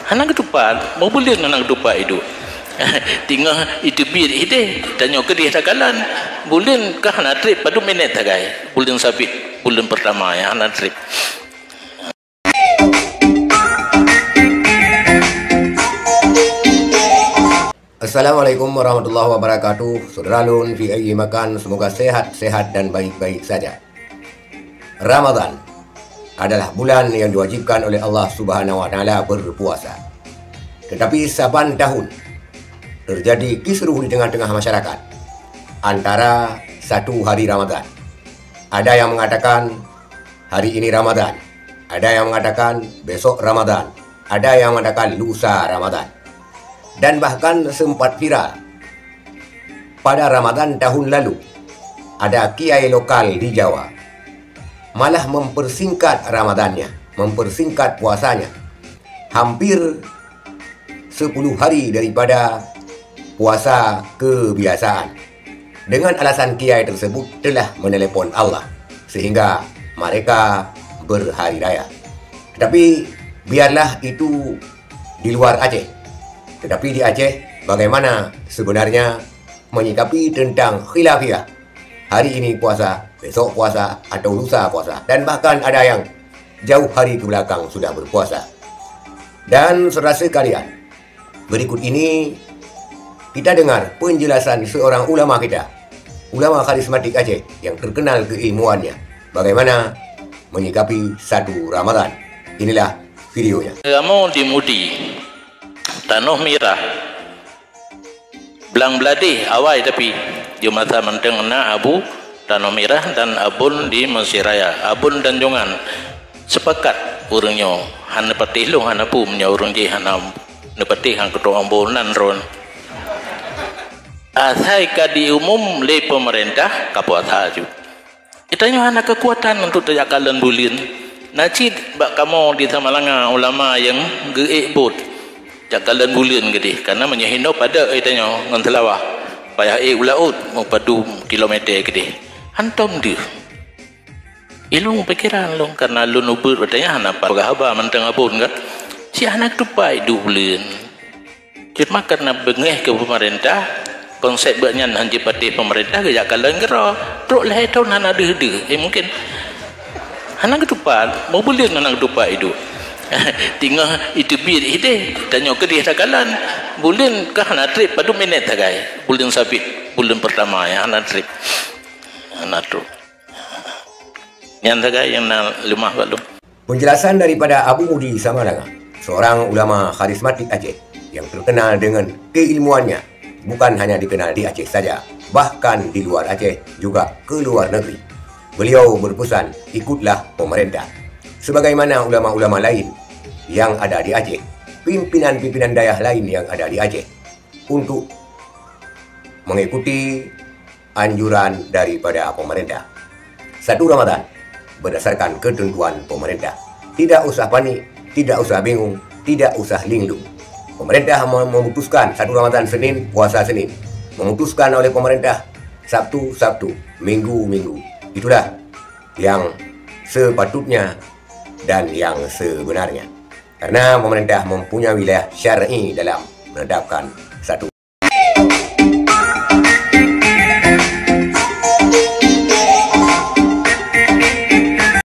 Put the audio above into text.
Hanang ketupat, mau boleh hanang ketupat itu. Tinggal itu bir ide, tanya ke dia tagalan. Bulan ke hana trip, padu minit tagai. Bulan sabit, bulan pertama ya hana trip. Assalamualaikum warahmatullahi wabarakatuh. Saudara Lun fi ayyi makan, semoga sehat-sehat dan baik-baik saja. Ramadan adalah bulan yang diwajibkan oleh Allah Subhanahu wa taala berpuasa. Tetapi saban tahun terjadi kisruh di tengah-tengah masyarakat antara satu hari Ramadan. Ada yang mengatakan hari ini Ramadan, ada yang mengatakan besok Ramadan, ada yang mengatakan lusa Ramadan. Dan bahkan sempat viral pada Ramadan tahun lalu, ada kiai lokal di Jawa malah mempersingkat Ramadannya, mempersingkat puasanya hampir 10 hari daripada puasa kebiasaan, dengan alasan kiai tersebut telah menelepon Allah sehingga mereka berhari raya. Tetapi biarlah itu di luar Aceh. Tetapi di Aceh, bagaimana sebenarnya menyikapi tentang khilafiyah? Hari ini puasa, besok puasa, atau lusa puasa. Dan bahkan ada yang jauh hari ke belakang sudah berpuasa. Dan saudara sekalian, berikut ini kita dengar penjelasan seorang ulama kita, ulama karismatik Aceh yang terkenal keilmuannya, bagaimana menyikapi satu Ramadan. Inilah videonya. Kamu di Mudi, Tanah Merah, Belang Beladih awal tapi di mata menteng na Abu Tanah Merah dan Abun di Mesir Raya. Abun dan Jongan sepakat urangnya hana patih lu hana pu nya urang je hana nepatih hang ketua ambunan ron. Asai ka di umum le pemerintah kapuasa ju. Itanya hana kekuatan untuk tajakalan bulin. Nacid bak kamu di Tamalanga ulama yang geebot jakalan bulan gede karena menyahino pada itanya ngan telawah payah ulaut mau padu kilometer gede hantom dia ilung pikiran long karena lu nubur katanya hana pagahaba mentang abun kan si anak tu pai 2 bulan cuma karena bengeh ke pemerintah konsep banyak hanji pati pemerintah ke jakalan gera truk lah tahun hana de mungkin anak ketupat mau boleh anak ketupat itu. Tinggal itu bir ide tanya ke dia tagalan bulan ke hana trip padu minit tagai bulan sabit bulan pertama ya hana trip hana tu yang tagai yang lemah balu. Penjelasan daripada Abu Mudi Samalanga, seorang ulama karismatik Aceh yang terkenal dengan keilmuannya, bukan hanya dikenal di Aceh saja, bahkan di luar Aceh juga ke luar negeri. Beliau berpesan, ikutlah pemerintah sebagaimana ulama-ulama lain yang ada di Aceh, pimpinan-pimpinan daerah lain yang ada di Aceh, untuk mengikuti anjuran daripada pemerintah. Satu Ramadan berdasarkan ketentuan pemerintah. Tidak usah panik, tidak usah bingung, tidak usah linglung. Pemerintah memutuskan satu Ramadan Senin, puasa Senin. Memutuskan oleh pemerintah Sabtu, Minggu. Itulah yang sepatutnya dan yang sebenarnya. Karena pemerintah mempunyai wilayah syar'i dalam menetapkan